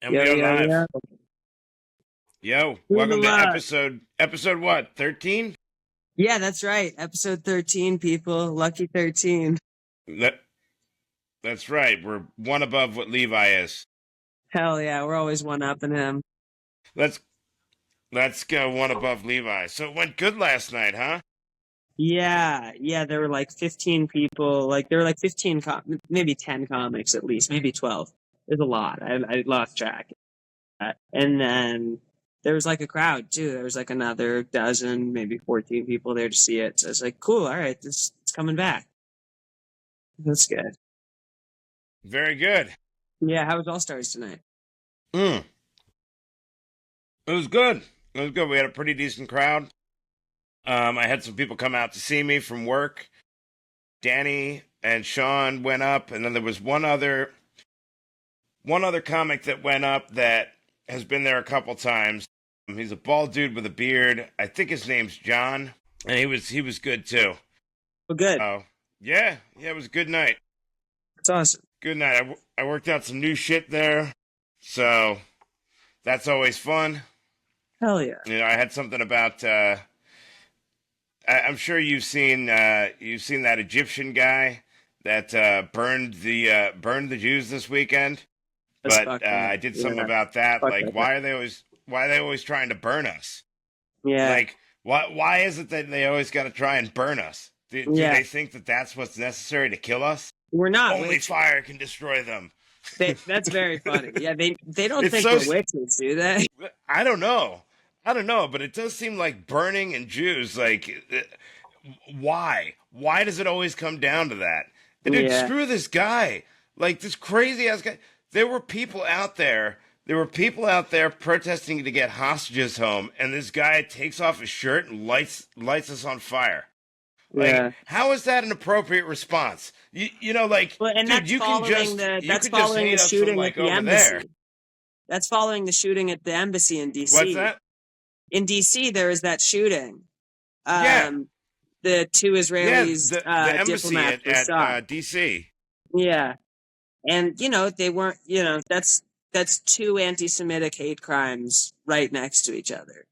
And we are live. Yo. Yo, Who's welcome to alive? episode what, 13? Yeah, that's right. Episode 13, people. Lucky 13. That that's right. We're one above what Levi is. Hell yeah, we're always one-upping him. Let's let's go one above Levi. So it went good last night, huh? Yeah, there were like 15 people. Like, there were like 15, maybe 10 comics at least, maybe 12. There's a lot. I lost track. And then there was like a crowd, too. There was like another dozen, maybe 14 people there to see it. So it's like, cool, all right, it's coming back. That's good. Very good. Yeah, how was All-Stars tonight? Mm. It was good. It was good. We had a pretty decent crowd. I had some people come out to see me from work. Danny and Sean went up, and then there was one other comic that went up that has been there a couple times. He's a bald dude with a beard. I think his name's John, and he was good too. Well, good. Oh, yeah, it was a good night. It's awesome. Good night. I worked out some new shit there, so that's always fun. Hell yeah. You know, I had something about. I'm sure you've seen that Egyptian guy that burned the Jews this weekend. But I did something about that. Fuck Like, that. why are they always trying to burn us? Yeah. Like, why is it that they always got to try and burn us? Do they think that that's what's necessary to kill us? We're not Only witches. fire can destroy them. That's very funny. Yeah, they don't It's think so we're witches, do they? I don't know, but it does seem like burning and Jews. Like, why? Why does it always come down to that? And dude, Yeah. screw this guy. Like, this crazy ass guy. There were people out there protesting to get hostages home, and this guy takes off his shirt and lights us on fire. Like, Yeah. how is that an appropriate response? You know, like, Well, and dude, that's you can following just hate the us shooting from, like, at the over embassy. there. That's following the shooting at the embassy in DC. What's that? In DC, there is that shooting. Yeah. The two Israelis the embassy diplomats were at shot. DC. Yeah. And, they weren't, that's two anti-Semitic hate crimes right next to each other.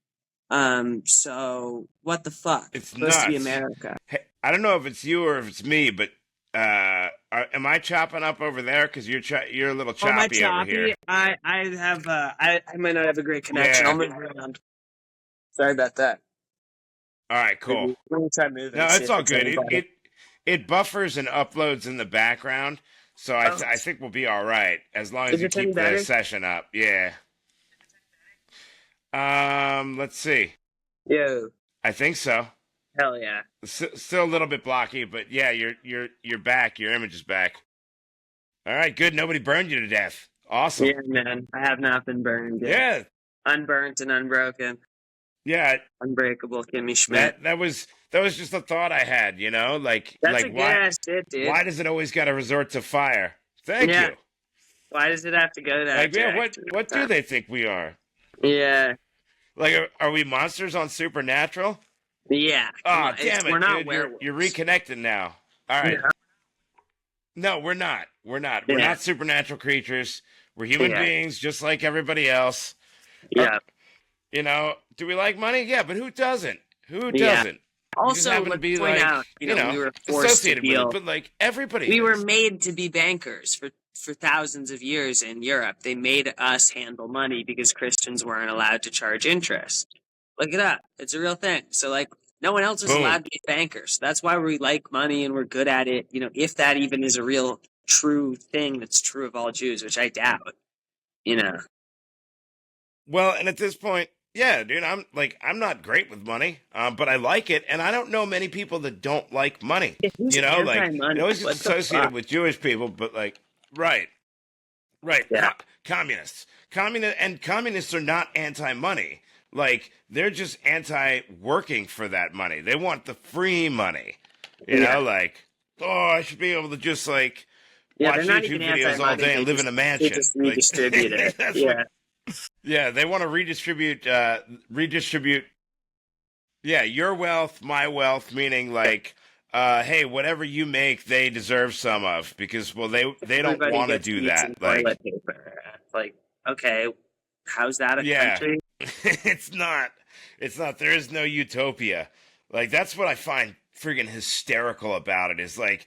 So what the fuck? It's supposed to be nuts. America. Hey, I don't know if it's you or if it's me, but am I chopping up over there? Because you're a little Am I choppy over here. I have I might not have a great connection. Yeah. I'll move around. Sorry about that. All right, cool. Let me try moving. No, and see it's if all good. any better. It buffers and uploads in the background, so I think we'll be all right as long as Is you it any keep the better? session up. Yeah. Let's see. Yo, I think so. hell yeah. Still a little bit blocky, but yeah, you're back. Your image is back. All right, good. Nobody burned you to death. Awesome. Yeah, man. I have not been burned yet. Yeah. Unburnt and unbroken. Yeah. Unbreakable Kimmy Schmidt. That was just a thought I had. You know, like That's a good why ass shit, dude. why does it always got to resort to fire? Thank Yeah. you. Why does it have to go that Like, yeah, direction? what do they think we are? Yeah. Like, are we monsters on Supernatural? Yeah. Oh, damn it, We're not dude. werewolves. You're reconnected now. All right. Yeah. No, we're not. We're not. Yeah. We're not supernatural creatures. We're human Yeah. beings just like everybody else. Yeah. You know, do we like money? Yeah, but who doesn't? Who Yeah. doesn't? Also, happen to let's be, point like, out, we were forced to associated with deal. it, but like everybody We were is. made to be bankers for thousands of years in Europe. They made us handle money because Christians weren't allowed to charge interest. Look it up. It's a real thing. So, like, no one else is Boom. allowed to be bankers. That's why we like money and we're good at it. If that even is a real true thing that's true of all Jews, which I doubt. Well, and at this point, yeah, dude, I'm not great with money, but I like it, and I don't know many people that don't like money. Who's You know, like, anti-money? it always What gets the associated fuck? with Jewish people, but like, right. Yeah. Communists. Communists are not anti-money. Like, they're just anti-working for that money. They want the free money. You Yeah. know, like, I should be able to just, like, Yeah, watch they're not YouTube even videos all anti-money. day and They live in a They mansion. just Like, redistribute it. that's Yeah. yeah, they want to redistribute. Yeah, your wealth, my wealth, meaning like, hey, whatever you make, they deserve some of because, well, they don't Everybody want to gets do eats that. and Like, toilet paper. Like, okay. okay, how's that a Yeah. country? It's not. It's not. There is no utopia. Like that's what I find friggin' hysterical about it is like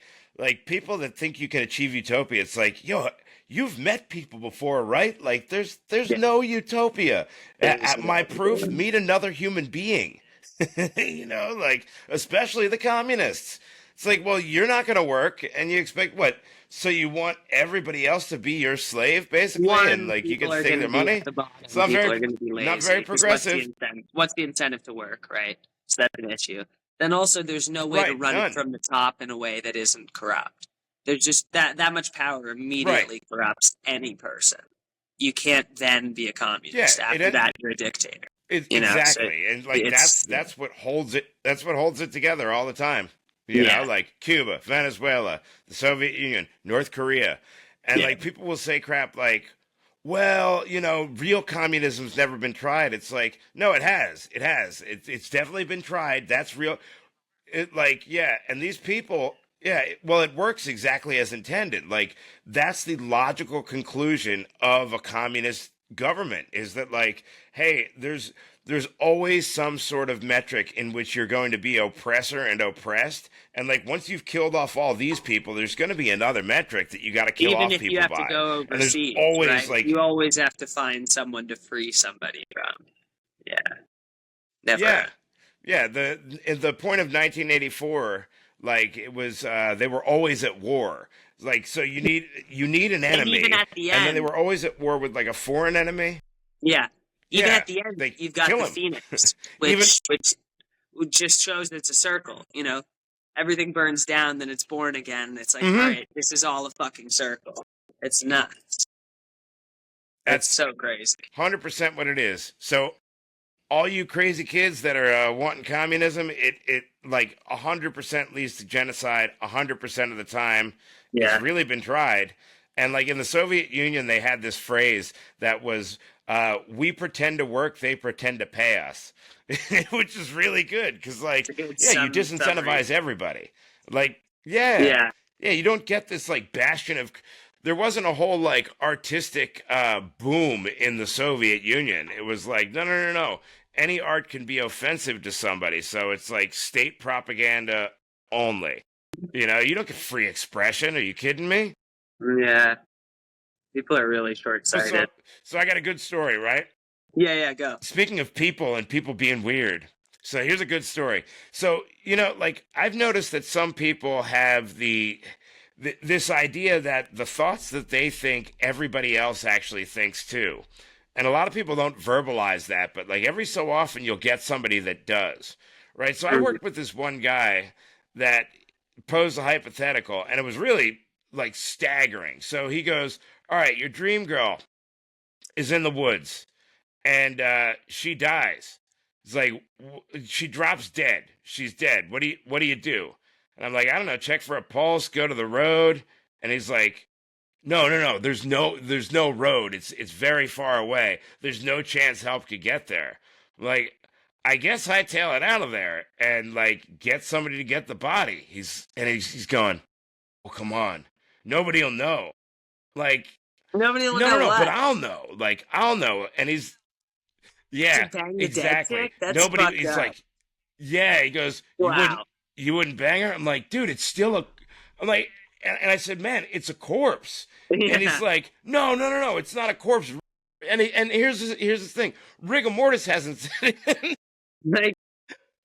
people that think you can achieve utopia. It's like, yo, you've met people before, right? Like there's Yeah, no utopia. there's At my proof, meet another human being. You know, like especially the communists. It's like, well, you're not going to work, and you expect what? So you want everybody else to be your slave, basically, and one, like you people can are take going to their be money. at the bottom. It's not People very, are going to be not lazy. very 'Cause what's the progressive. incentive? What's the incentive to work, right? So that's an issue. Then also, there's no way to Right, run it none. from the top in a way that isn't corrupt. There's just that much power Right. immediately corrupts any person. You can't then be a Yeah, communist. After that, you're a dictator. So exactly, and like it's that's what holds it. That's what holds it together all the time. You know, yeah, like Cuba, Venezuela, the Soviet Union, North Korea, and yeah. like people will say crap like, "Well, you know, real communism's never been tried." It's like, no, it has. It has. It's definitely been tried. That's real. It like yeah, and these people yeah, well, it works exactly as intended. Like that's the logical conclusion of a communist government is that like hey, there's always some sort of metric in which you're going to be oppressor and oppressed, and like once you've killed off all these people, there's going to be another metric that you got to kill Even off if you people have to by. go And there's overseas, always right? like You always have to find someone to free somebody from. Yeah, never. yeah. Yeah, the point of 1984, like it was, they were always at war. Like so, you need an And even enemy, at the and then they end, were always at war with like a foreign enemy. yeah, even Yeah, at the end, they you've got kill the him. Phoenix, Even which just shows it's a circle. Everything burns down, then it's born again. It's like, all hmm right, this is all a fucking circle. It's nuts. It's that's so crazy. 100% what it is. So all you crazy kids that are wanting communism, it like 100% leads to genocide 100% of the time. It's Yeah. really been tried, and like in the Soviet Union, they had this phrase that was, "We pretend to work, they pretend to pay us," which is really good because like It's a good yeah, you summary. disincentivize everybody. Like yeah, Yeah. yeah, you don't get this like bastion of. There wasn't a whole like artistic boom in the Soviet Union. It was like no. Any art can be offensive to somebody, so it's like state propaganda only. You know, you don't get free expression. Are you kidding me? Yeah. People are really So, short-sighted. so I got a good story, right? Yeah, go. Speaking of people and people being weird. So here's a good story. So, you know, like I've noticed that some people have this idea that the thoughts that they think everybody else actually thinks too. And a lot of people don't verbalize that, but like every so often you'll get somebody that does. Right? So I Mhm. worked with this one guy that posed a hypothetical and it was really like staggering. So he goes, "All right, your dream girl is in the woods and she dies. It's like she drops dead. She's dead. What do you do?" And I'm like, "I don't know. Check for a pulse. Go to the road." And he's like, "No. There's no road. It's very far away. There's no chance help could get there." I'm like, I guess I tail it out of there and like get somebody to get the body. He's going, "Well, come on. Nobody'll know." Like, Nobody will no, know but what. I'll know. Like, I'll know. And he's To yeah, bang the dead exactly. chick? That's Nobody. fucked He's up. like, yeah. He goes, Wow. you wouldn't bang her. I'm like, dude, it's still a. I'm like, and I said, man, it's a corpse. And Yeah. he's like, no, it's not a corpse. And here's the thing, rigor mortis hasn't set in. Like,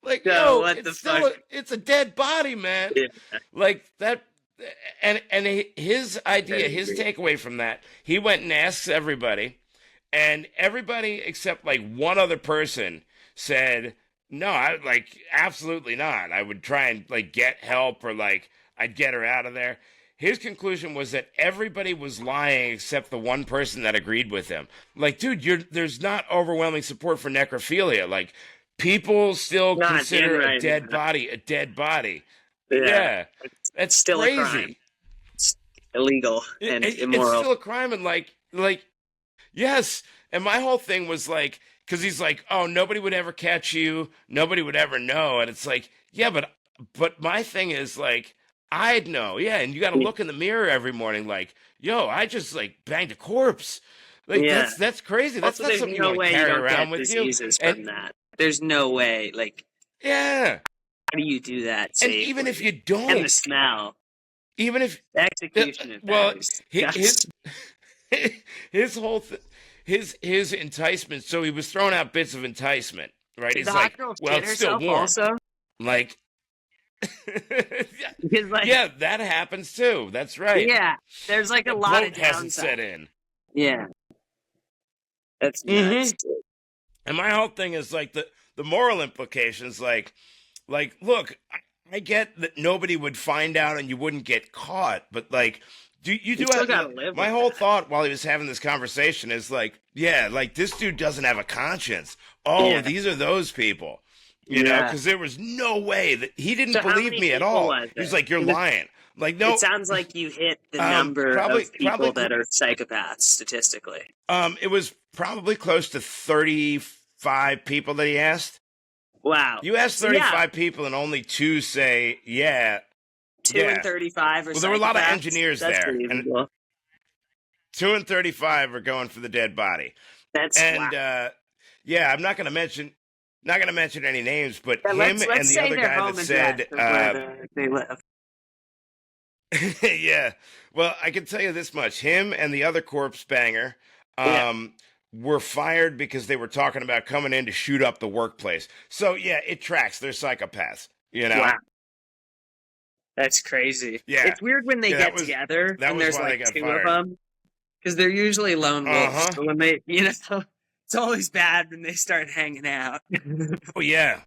Like, so yo, what the it's still fuck? it's a dead body, man. Yeah. Like that, and his idea, his Crazy. takeaway from that, he went and asks everybody, and everybody except like one other person said, "No, I like absolutely not. I would try and like get help or like I'd get her out of there." His conclusion was that everybody was lying except the one person that agreed with him. Like, dude, there's not overwhelming support for necrophilia. Like, people still Not consider in a right dead now. body a dead body. Yeah. Yeah, It's that's still a crime. crazy. It's illegal and It's immoral. still a crime, and like yes. And my whole thing was like, because he's like, "Oh, nobody would ever catch you, nobody would ever know," and it's like, yeah, but my thing is like, I'd know, yeah, and you got to look in the mirror every morning, like, yo, I just like banged a corpse, Like Yeah. that's crazy. That's Also, not there's something you no want to way you carry don't around get with you. diseases And from that. There's no way. Like, yeah, how do you do that and even if safely? you And the don't, smell. even if The execution of well, that is his disgusting. his whole his enticement. So he was throwing out bits of enticement, right? Did He's the hot like, girl well, shit it's still herself warm. also? Like, Because, like, yeah, that happens too. That's right. yeah, there's like a The lot of bloat hasn't set downside. in. Yeah, that's Mm-hmm. nuts. Dude. And my whole thing is like the moral implications. Like, look, I get that nobody would find out and you wouldn't get caught, but like, you You do still have gotta live my with whole that. thought while he was having this conversation is like, yeah, like this dude doesn't have a conscience. Oh, Yeah. these are those people, you know, Yeah. because there was no way that he didn't So how believe many me at people all. was He was there? like, you're It was- lying. Like, no, It sounds like you hit the number probably of people probably that are psychopaths statistically. it was probably close to 35 people that he asked. Wow. You asked So, 35 people and only 2 say, yeah. 2 Yeah. and 35 or Well, there were a lot of psychopaths? engineers That's there, and believable. 2 and 35 are going for the dead body. That's And wow. yeah, I'm not going to mention any names, but Yeah, him let's and the say other their guy home that address said, of where they live. yeah. Well, I can tell you this much: him and the other corpse banger, Yeah. were fired because they were talking about coming in to shoot up the workplace. So yeah, it tracks. They're psychopaths, you know. Wow. That's crazy. Yeah. It's weird when they Yeah, get together that and was there's why they like got 2 fired. of them. Because they're usually lone wolves. Uh-huh. So when they, it's always bad when they start hanging out. Oh yeah.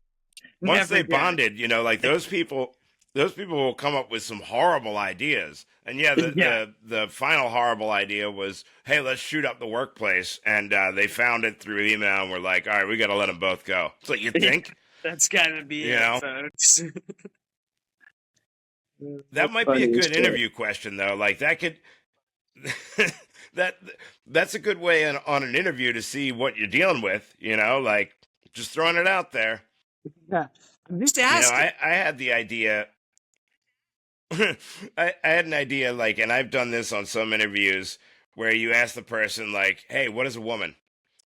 Once Never they good. bonded, you know, like those people will come up with some horrible ideas. And yeah, Yeah. the final horrible idea was, hey, let's shoot up the workplace. And they found it through email and were like, all right, we got to let them both go. It's like, you think? That's gotta be You it, know? folks. That might be a good interview question, though. Like that could that's a good way on an interview to see what you're dealing with. You know, like just throwing it out there. Yeah. I'm just You know, asking. I had the idea. I had an idea, like, and I've done this on some interviews where you ask the person, like, "Hey, what is a woman?"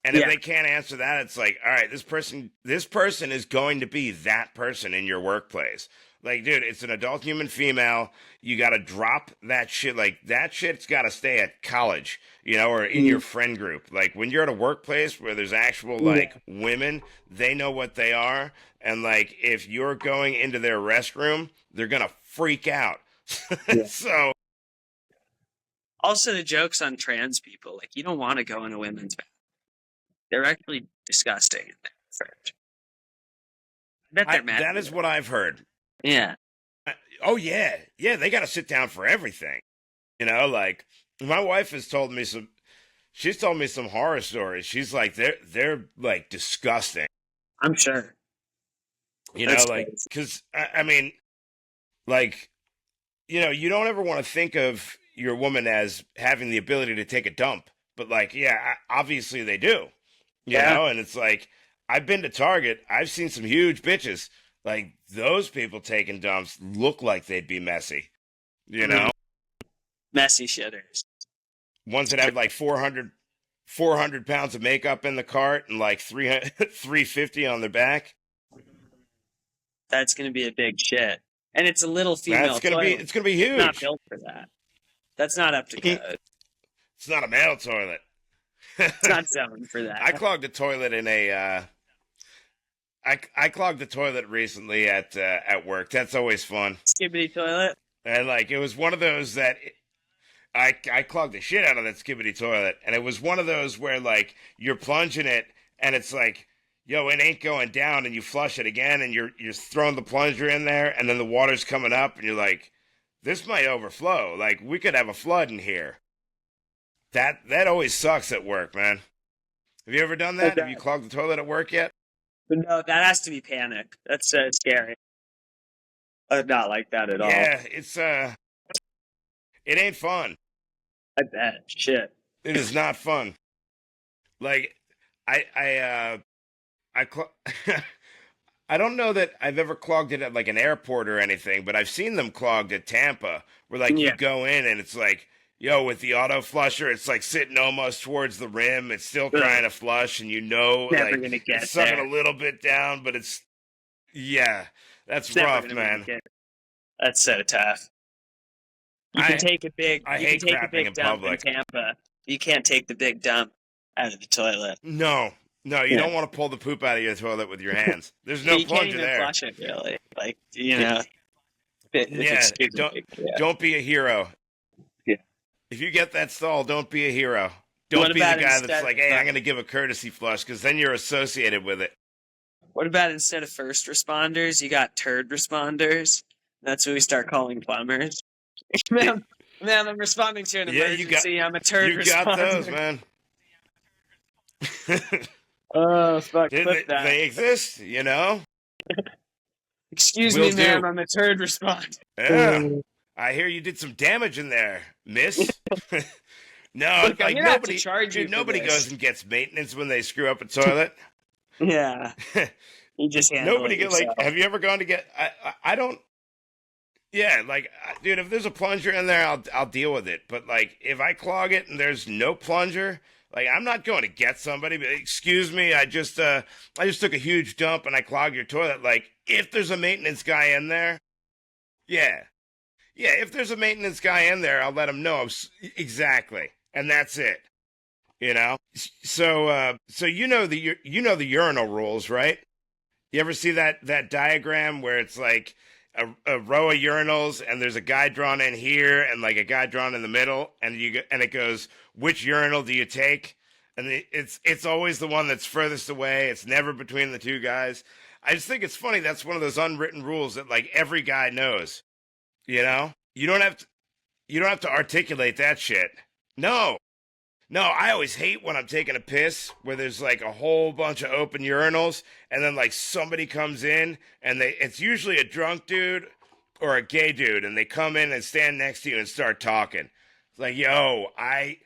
And if Yeah. they can't answer that, it's like, all right, this person is going to be that person in your workplace. Like, dude, it's an adult human female. You got to drop that shit. Like, that shit's got to stay at college, you know, or in your friend group. Like, when you're at a workplace where there's actual, like, women, they know what they are. And, like, if you're going into their restroom, they're going to freak out. Yeah. So, Also, the jokes on trans people. Like, you don't want to go in a women's bathroom. They're actually disgusting in there. I bet they're mad. that is what I've heard. Yeah. Oh yeah, they got to sit down for everything. You know, like my wife has told me some. She's told me some horror stories. She's like, they're like disgusting. I'm sure. You That's know, like crazy. because I mean, like, you know, you don't ever want to think of your woman as having the ability to take a dump, but like, yeah, obviously they do. You Yeah. know, and it's like I've been to Target. I've seen some huge bitches. Like those people taking dumps look like they'd be messy. You know, Messy shitters. ones that have like 400 pounds of makeup in the cart and like 350 on their back. That's going to be a big shit. And it's a little female It's gonna toilet. be huge. It's not built for that. That's not up to code. It's not a male toilet. It's not zoned for that. I clogged a toilet in a. I clogged the toilet recently at work. That's always fun. Skibbity toilet. And like it was one of those that I clogged the shit out of that skibbity toilet, and it was one of those where like you're plunging it, and it's like, yo, it ain't going down, and you flush it again, and you're throwing the plunger in there, and then the water's coming up, and you're like, this might overflow. Like we could have a flood in here. That always sucks at work, man. Have you ever done that? Okay. Have you clogged the toilet at work yet? But no, that has to be panic. That's scary. Not like that at all. Yeah, it's it ain't fun. I bet. Shit. It is not fun. Like I I don't know that I've ever clogged it at like an airport or anything, but I've seen them clogged at Tampa where like you Yeah. go in and it's like Yo, with the auto flusher, it's like sitting almost towards the rim. It's still trying to flush, and Never like gonna get it's sucking there. a little bit down, but it's that's It's never rough, gonna man. make it. That's so tough. You I can take a big. I You hate can take a crapping big in dump public. in Tampa. You can't take the big dump out of the toilet. No, you Yeah. don't want to pull the poop out of your toilet with your hands. There's no You can't plunger even there. flush it, really. Like, you know. If it's too big, yeah. Don't be a hero. Yeah. If you get that stall, don't be a hero. Don't What be the about guy instead that's like, of, hey, I'm going to give a courtesy flush, because then you're associated with it. What about instead of first responders, you got turd responders? That's what we start calling plumbers. Ma'am, I'm responding to an emergency. I'm a turd You responder. got those, man. Oh, fuck. Flip that. They exist, you know? Excuse Will me, ma'am. do. I'm a turd responder. Yeah. I hear you did some damage in there, miss. No, Look, I'm like gonna have to nobody, charge you dude, for nobody this. goes and gets maintenance when they screw up a toilet. Yeah. You just handle Nobody it get like. yourself. Have you ever gone to get? I don't. Yeah, like, dude, if there's a plunger in there, I'll deal with it. But like, if I clog it and there's no plunger, like, I'm not going to get somebody. But excuse me, I just took a huge dump and I clogged your toilet. Like, if there's a maintenance guy in there, yeah, if there's a maintenance guy in there, I'll let him know exactly, and that's it. You know, so you know the urinal rules, right? You ever see that diagram where it's like a row of urinals and there's a guy drawn in here and like a guy drawn in the middle, and it goes, which urinal do you take? And it's always the one that's furthest away. It's never between the two guys. I just think it's funny. That's one of those unwritten rules that like every guy knows. You know, you don't have to articulate that shit. No, I always hate when I'm taking a piss where there's like a whole bunch of open urinals and then like somebody comes in and it's usually a drunk dude or a gay dude, and they come in and stand next to you and start talking. It's like, yo, I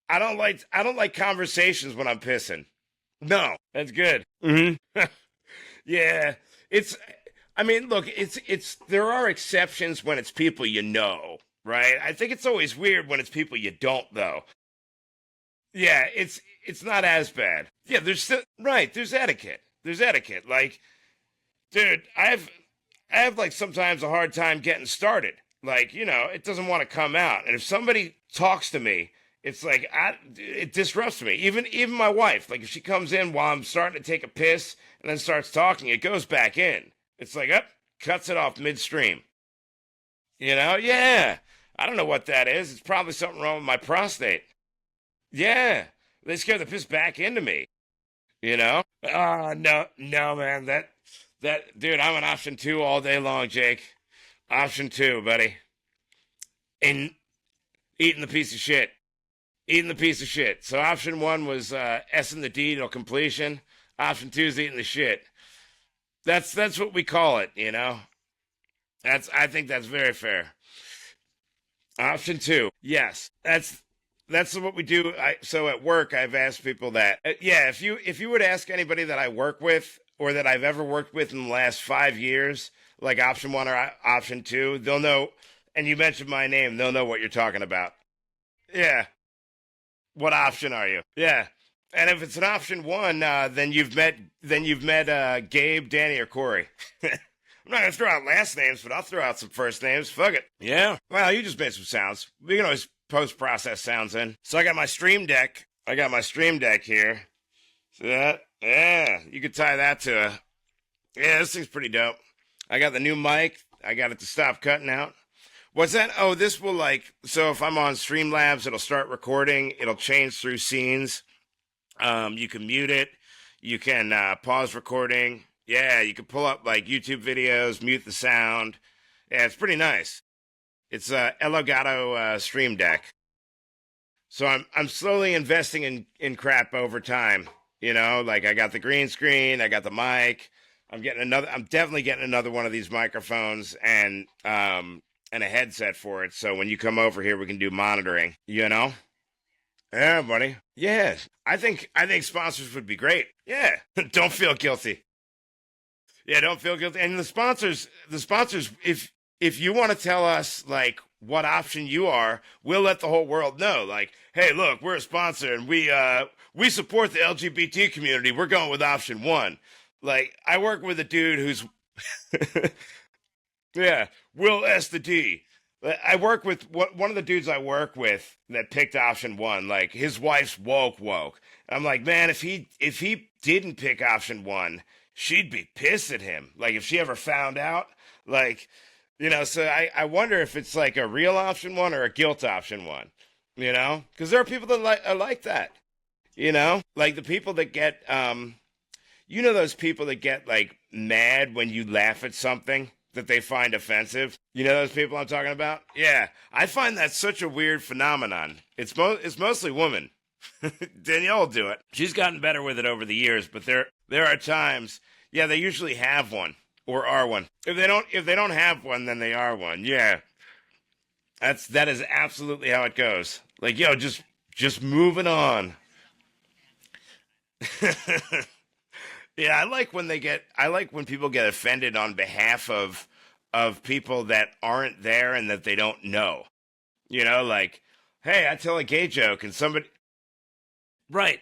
don't like conversations when I'm pissing. No, that's good. Mm-hmm. Yeah, I mean, look, there are exceptions when it's people you know. Right? I think it's always weird when it's people you don't, though. Yeah, it's not as bad. Yeah, there's etiquette. There's etiquette. Like, dude, I have like sometimes a hard time getting started. Like, you know, it doesn't want to come out. And if somebody talks to me, it's like it disrupts me. Even my wife, like if she comes in while I'm starting to take a piss and then starts talking, it goes back in. It's like, cuts it off midstream. You know? Yeah. I don't know what that is. It's probably something wrong with my prostate. Yeah. They scare the piss back into me. You know? Oh, no, man. That, dude, I'm an option 2 all day long, Jake. Option 2, buddy. And eating the piece of shit. So option 1 was S-ing the D till completion. Option 2 is eating the shit. That's what we call it, you know? I think that's very fair. Option 2, yes, that's what we do. So at work, I've asked people that. Yeah, if you would ask anybody that I work with or that I've ever worked with in the last 5 years, like option 1 or option 2, they'll know. And you mentioned my name, they'll know what you're talking about. Yeah. What option are you? Yeah. And if it's an option 1, then you've met Gabe, Danny, or Corey. I'm not going to throw out last names, but I'll throw out some first names. Fuck it. Yeah. Well, you just made some sounds. We can always post-process sounds in. So I got my Stream Deck. Here. See that? Yeah. You could tie that to yeah, this thing's pretty dope. I got the new mic. I got it to stop cutting out. What's that? Oh, this will so if I'm on Streamlabs, it'll start recording. It'll change through scenes. You can mute it. You can pause recording. Yeah, you can pull up like YouTube videos, mute the sound. Yeah, it's pretty nice. It's Elgato Stream Deck. So I'm slowly investing in crap over time. You know, like I got the green screen, I got the mic. I'm definitely getting another one of these microphones and a headset for it. So when you come over here, we can do monitoring. You know? Yeah, buddy. Yeah, I think sponsors would be great. Yeah, don't feel guilty. Yeah, don't feel guilty. And the sponsors, if you want to tell us like what option you are, we'll let the whole world know. Like, hey, look, we're a sponsor and we support the LGBT community. We're going with option one. Like, I work with a dude who's yeah, Will S the D. I work with one of the dudes I work with that picked option one. Like, his wife's woke. I'm like, man, if he didn't pick option one, she'd be pissed at him. Like, if she ever found out, like, so I wonder if it's like a real option one or a guilt option one, because there are people that are like that, like the people that get, those people that get like mad when you laugh at something that they find offensive. You know those people I'm talking about? Yeah, I find that such a weird phenomenon. It's mostly women. Danielle will do it. She's gotten better with it over the years, but there are times, yeah, they usually have one or are one. If they don't have one, then they are one. Yeah, that is absolutely how it goes. Like, yo, just moving on. Yeah, I like when people get offended on behalf of people that aren't there and that they don't know. Like, hey, I tell a gay joke and somebody, right,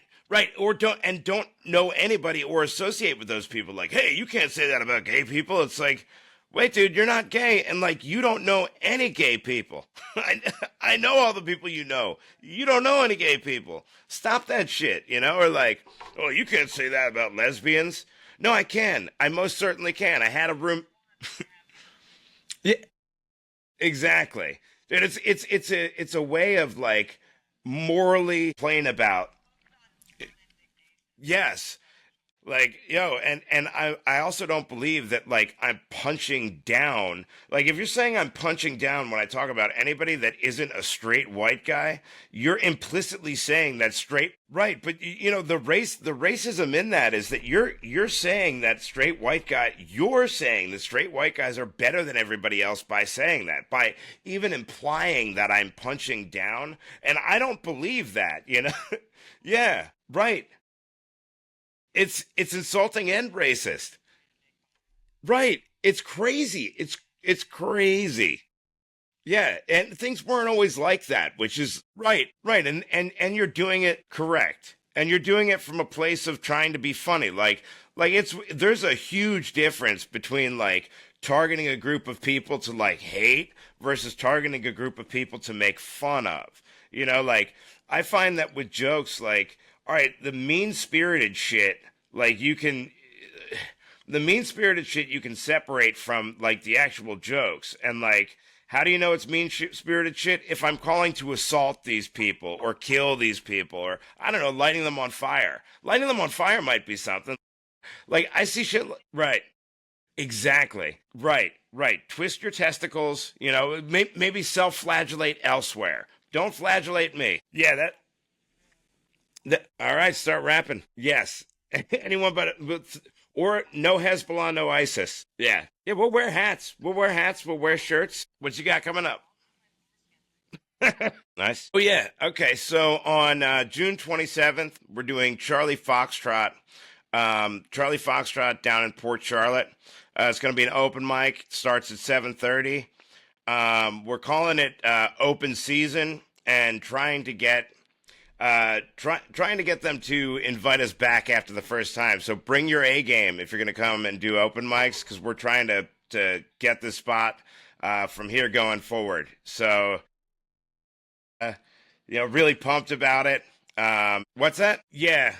or don't know anybody or associate with those people. Like, hey, you can't say that about gay people. It's like, wait, dude, you're not gay, and like, you don't know any gay people. I know all the people you know. You don't know any gay people. Stop that shit, or like, oh, you can't say that about lesbians. No, I can. I most certainly can. I had a room. Yeah, exactly, dude. It's a way of like morally plain about. Yes. Like, yo, and I also don't believe that, like, I'm punching down. Like, if you're saying I'm punching down when I talk about anybody that isn't a straight white guy, you're implicitly saying that straight, right? But, the racism in that is that you're saying that straight white guy, you're saying that straight white guys are better than everybody else by saying that, by even implying that I'm punching down. And I don't believe that, Yeah, right. It's insulting and racist. Right. It's crazy. It's crazy. Yeah, and things weren't always like that, which is right. And you're doing it correct. And you're doing it from a place of trying to be funny. Like there's a huge difference between like targeting a group of people to like hate versus targeting a group of people to make fun of. Like, I find that with jokes, like, all right, the mean-spirited shit, like, the mean-spirited shit you can separate from, like, the actual jokes. And, like, how do you know it's mean-spirited shit? If I'm calling to assault these people or kill these people or, I don't know, lighting them on fire. Lighting them on fire might be something. Like, I see shit, right. Exactly. Right. Twist your testicles, maybe self-flagellate elsewhere. Don't flagellate me. Yeah, all right, start rapping. Yes. Anyone but or no Hezbollah, no ISIS. Yeah. Yeah, we'll wear hats. We'll wear shirts. What you got coming up? Nice. Oh, yeah. Okay, so on June 27th, we're doing Charlie Foxtrot. Charlie Foxtrot down in Port Charlotte. It's going to be an open mic. Starts at 7:30. We're calling it open season and trying to get them to invite us back after the first time. So bring your A game if you're going to come and do open mics, because we're trying to get this spot from here going forward. So, really pumped about it. What's that? Yeah,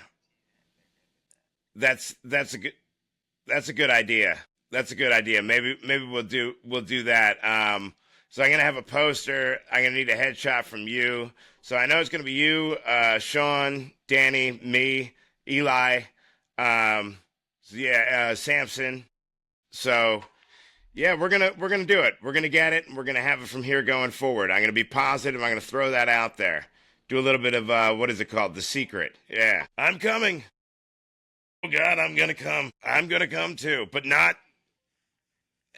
that's a good idea. That's a good idea. Maybe we'll do that. So I'm gonna have a poster. I'm gonna need a headshot from you. So I know it's gonna be you, Sean, Danny, me, Eli, Samson. So yeah, we're gonna do it. We're gonna get it, and we're gonna have it from here going forward. I'm gonna be positive. I'm gonna throw that out there. Do a little bit of what is it called? The Secret. Yeah, I'm coming. Oh God, I'm gonna come. I'm gonna come too, but not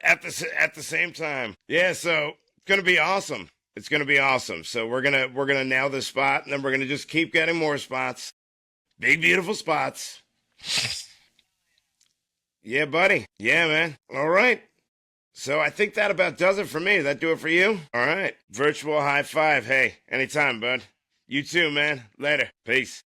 at the same time. Yeah, so it's gonna be awesome. It's gonna be awesome. So we're gonna nail this spot, and then we're gonna just keep getting more spots. Big beautiful spots. Yeah, buddy. Yeah, man. All right. So I think that about does it for me. That do it for you? All right. Virtual high five. Hey, anytime, bud. You too, man. Later. Peace.